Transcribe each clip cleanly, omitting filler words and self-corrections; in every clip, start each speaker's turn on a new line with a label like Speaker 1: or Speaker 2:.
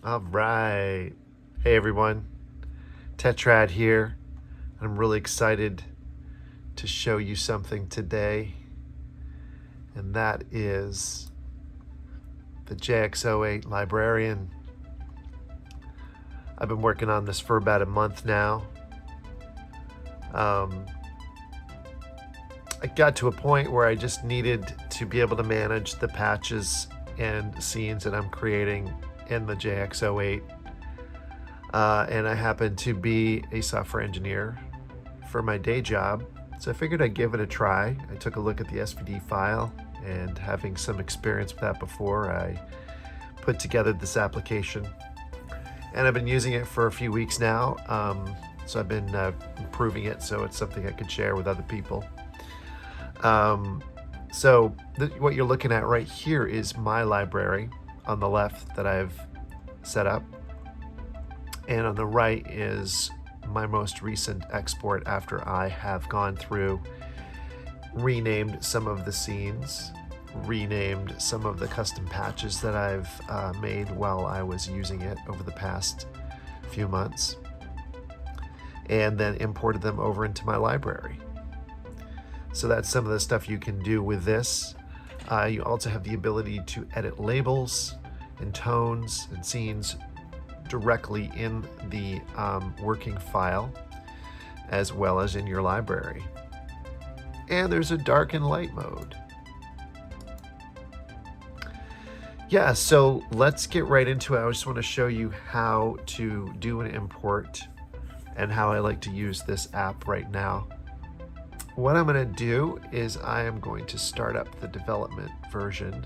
Speaker 1: All right. Hey everyone, Tetrad here. I'm really excited to show you something today, and that is the JX08 Librarian. I've been working on this for about a month now. I got to a point where I just needed to be able to manage the patches and scenes that I'm creating in the JX08. And I happen to be a software engineer for my day job, so I figured I'd give it a try. I took a look at the SVD file, and having some experience with that before, I put together this application. And I've been using it for a few weeks now, so I've been improving it so it's something I could share with other people. What you're looking at right here is my library on the left that I've set up. And on the right is my most recent export after I have gone through, renamed some of the scenes, renamed some of the custom patches that I've made while I was using it over the past few months, and then imported them over into my library. So that's some of the stuff you can do with this. You also have the ability to edit labels and tones and scenes directly in the working file, as well as in your library. And there's a dark and light mode. Yeah, so let's get right into it. I just want to show you how to do an import and how I like to use this app right now. What I'm going to do is I am going to start up the development version.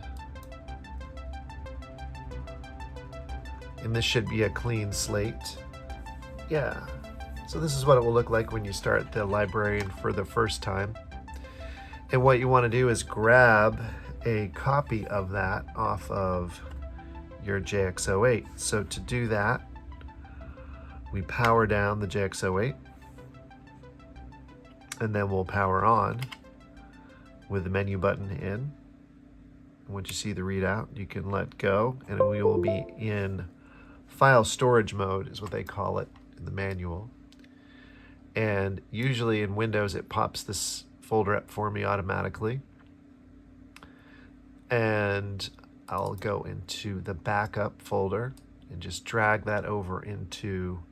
Speaker 1: And this should be a clean slate. Yeah, so this is what it will look like when you start the librarian for the first time. And what you want to do is grab a copy of that off of your JX08. So to do that, we power down the JX08, and then we'll power on with the menu button in. Once you see the readout, you can let go, and we will be in file storage mode, is what they call it in the manual. And usually in Windows, it pops this folder up for me automatically. And I'll go into the backup folder and just drag that over into,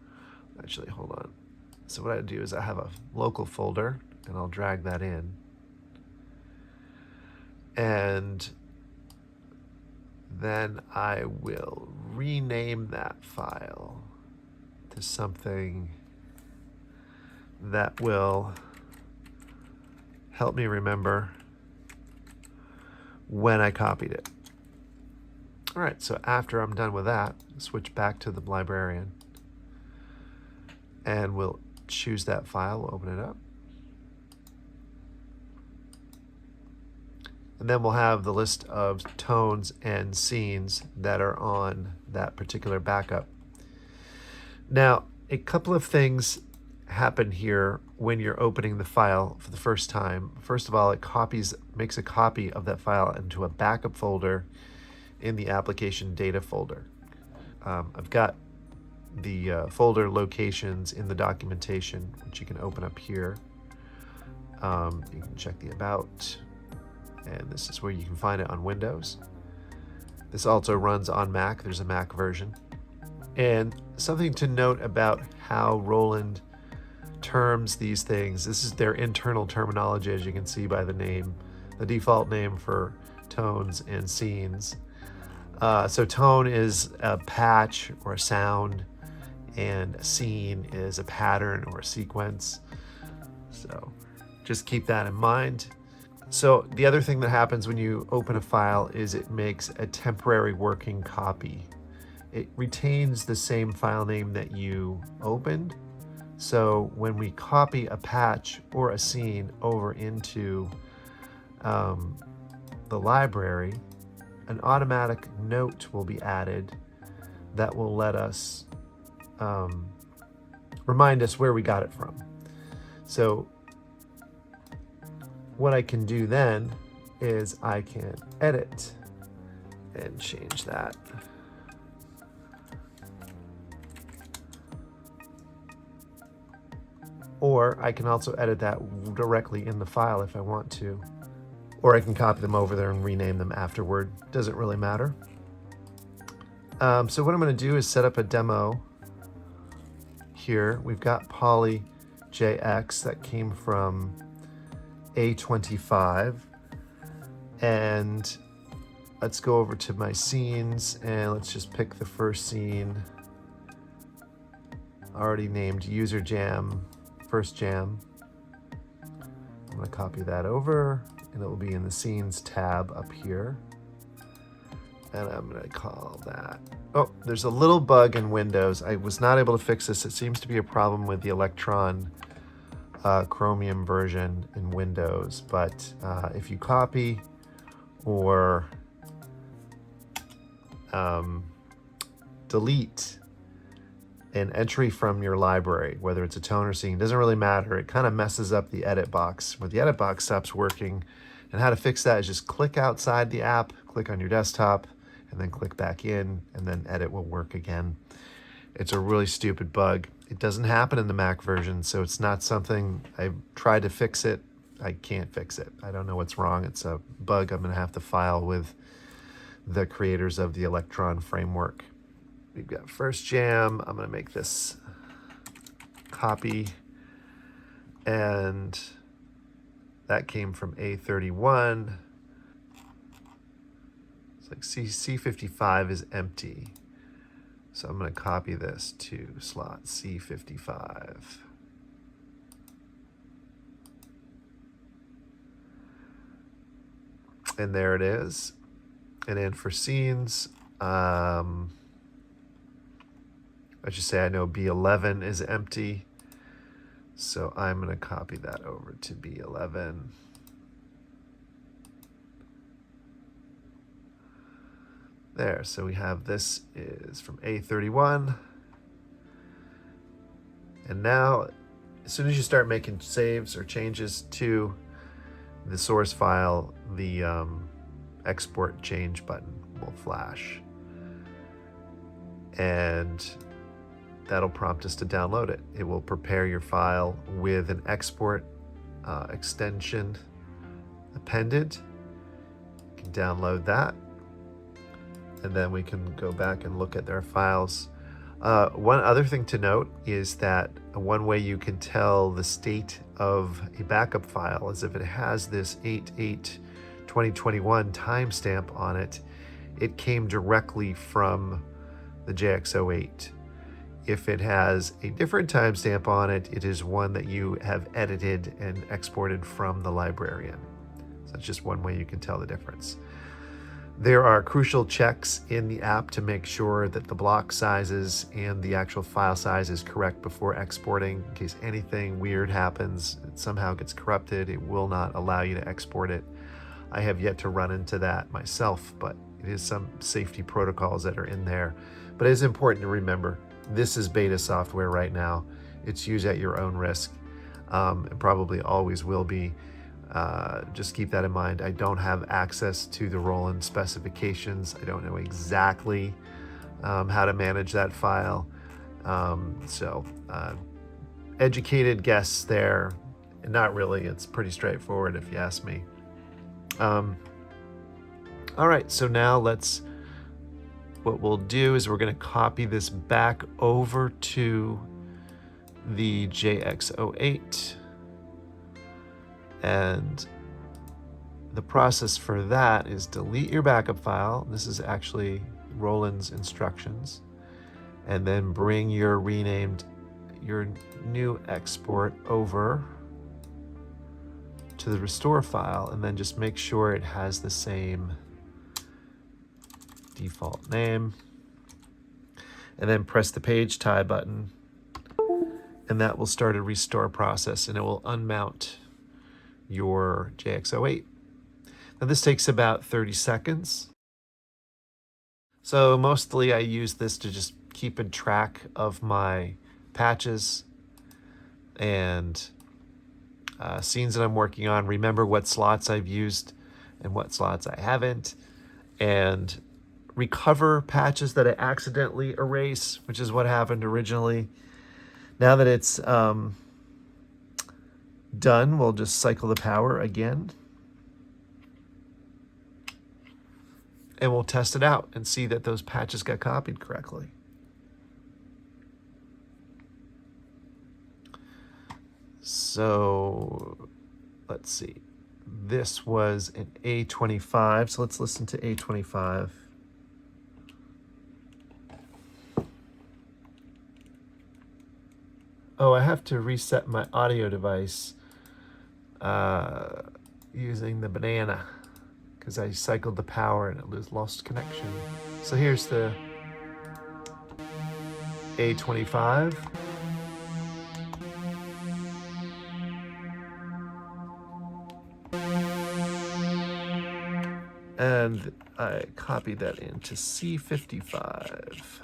Speaker 1: actually, hold on. So what I do is I have a local folder, and I'll drag that in. And then I will rename that file to something that will help me remember when I copied it. All right, so after I'm done with that, switch back to the librarian, and we'll choose that file, we'll open it up. And then we'll have the list of tones and scenes that are on that particular backup. Now, a couple of things happen here when you're opening the file for the first time. First of all, it makes a copy of that file into a backup folder in the application data folder. I've got the folder locations in the documentation, which you can open up here. You can check the about, and this is where you can find it on Windows. This also runs on Mac. There's a Mac version. And something to note about how Roland terms these things, this is their internal terminology, as you can see by the name, the default name for tones and scenes. So tone is a patch or a sound, and a scene is a pattern or a sequence. So just keep that in mind. So the other thing that happens when you open a file is it makes a temporary working copy. It retains the same file name that you opened. So when we copy a patch or a scene over into the library, an automatic note will be added that will let us remind us where we got it from. So what I can do then is I can edit and change that or I can also edit that directly in the file if I want to. Or I can copy them over there and rename them afterward. Doesn't really matter. So what I'm going to do is set up a demo here. We've got Poly JX that came from A25. And let's go over to my scenes and let's just pick the first scene. Already named user jam, first jam. I'm going to copy that over and it will be in the scenes tab up here. And I'm going to call that. Oh, there's a little bug in Windows. I was not able to fix this. It seems to be a problem with the Electron Chromium version in Windows. But if you copy or delete an entry from your library, whether it's a tone or scene, doesn't really matter. It kind of messes up the edit box where the edit box stops working. And how to fix that is just click outside the app, click on your desktop, and then click back in, and then edit will work again. It's a really stupid bug. It doesn't happen in the Mac version, so it's not something I've tried to fix it. I can't fix it. I don't know what's wrong. It's a bug I'm going to have to file with the creators of the Electron framework. We've got first jam. I'm going to make this copy, and that came from A31. It's like C55 is empty. So I'm going to copy this to slot C55. And there it is. And then for scenes, I should say I know B11 is empty. So I'm going to copy that over to B11. There, so we have this is from A31. And now, as soon as you start making saves or changes to the source file, the export change button will flash. And that'll prompt us to download it. It will prepare your file with an export extension appended. You can download that. And then we can go back and look at their files. One other thing to note is that one way you can tell the state of a backup file is if it has this 8/8/2021 timestamp on it, it came directly from the JX08. If it has a different timestamp on it, it is one that you have edited and exported from the librarian. So that's just one way you can tell the difference. There are crucial checks in the app to make sure that the block sizes and the actual file size is correct before exporting. In case anything weird happens, it somehow gets corrupted, it will not allow you to export it. I have yet to run into that myself, but it is some safety protocols that are in there. But it is important to remember, this is beta software right now. It's used at your own risk, and probably always will be. Just keep that in mind. I don't have access to the Roland specifications. I don't know exactly how to manage that file. Educated guess there. Not really. It's pretty straightforward if you ask me. All right, so now what we'll do is we're going to copy this back over to the JX08. And the process for that is delete your backup file. This is actually Roland's instructions. And then bring your new export over to the restore file, and then just make sure it has the same default name. And then press the page tie button, and that will start a restore process, and it will unmount your JX08. Now this takes about 30 seconds. So mostly I use this to just keep in track of my patches and scenes that I'm working on, remember what slots I've used and what slots I haven't, and recover patches that I accidentally erase, which is what happened originally. Now that it's done, we'll just cycle the power again. And we'll test it out and see that those patches got copied correctly. So let's see. This was an A25, so let's listen to A25. Oh, I have to reset my audio device using the banana because I cycled the power and it lost connection. So here's the A25. And I copied that into C55.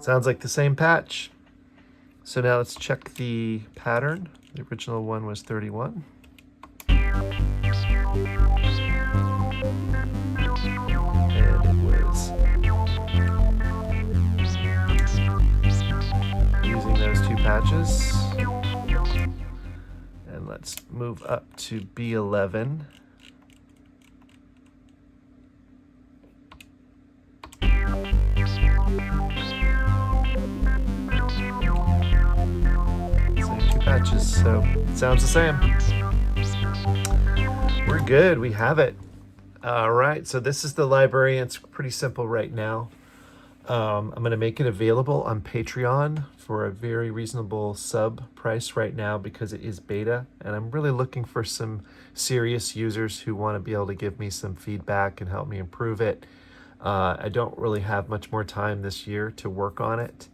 Speaker 1: Sounds like the same patch. So now let's check the pattern. The original one was 31. And it was using those two patches. And let's move up to B11. Patches, so it sounds the same. We're good, we have it. All right, so this is the library. It's pretty simple right now. I'm going to make it available on Patreon for a very reasonable sub price right now because it is beta, and I'm really looking for some serious users who want to be able to give me some feedback and help me improve it. I don't really have much more time this year to work on it.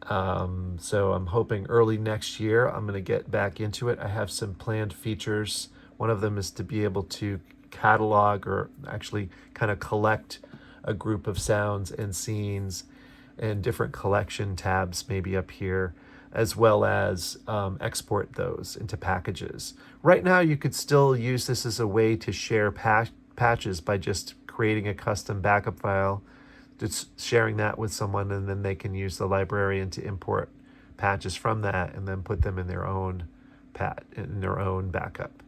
Speaker 1: So I'm hoping early next year I'm going to get back into it. I have some planned features. One of them is to be able to catalog or actually kind of collect a group of sounds and scenes and different collection tabs maybe up here, as well as export those into packages. Right now you could still use this as a way to share patches by just creating a custom backup file, just sharing that with someone, and then they can use the librarian to import patches from that and then put them in their own backup.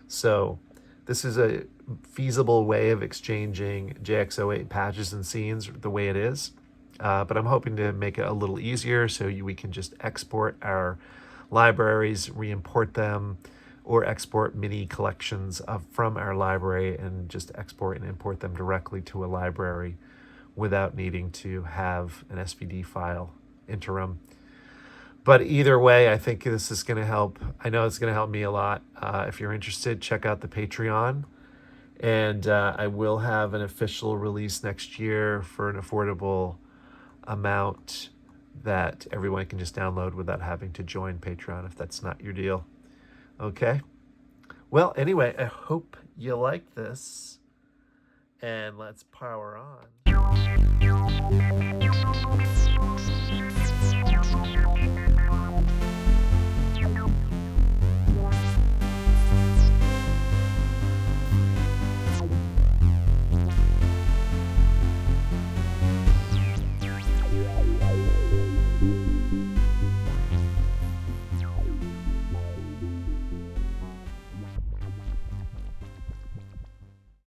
Speaker 1: So this is a feasible way of exchanging JX08 patches and scenes the way it is, but I'm hoping to make it a little easier so we can just export our libraries, re-import them, or export mini collections from our library and just export and import them directly to a library without needing to have an SVD file interim. But either way, I think this is going to help. I know it's going to help me a lot. If you're interested, check out the Patreon. And I will have an official release next year for an affordable amount that everyone can just download without having to join Patreon if that's not your deal. Okay? Well, anyway, I hope you like this. And let's power on.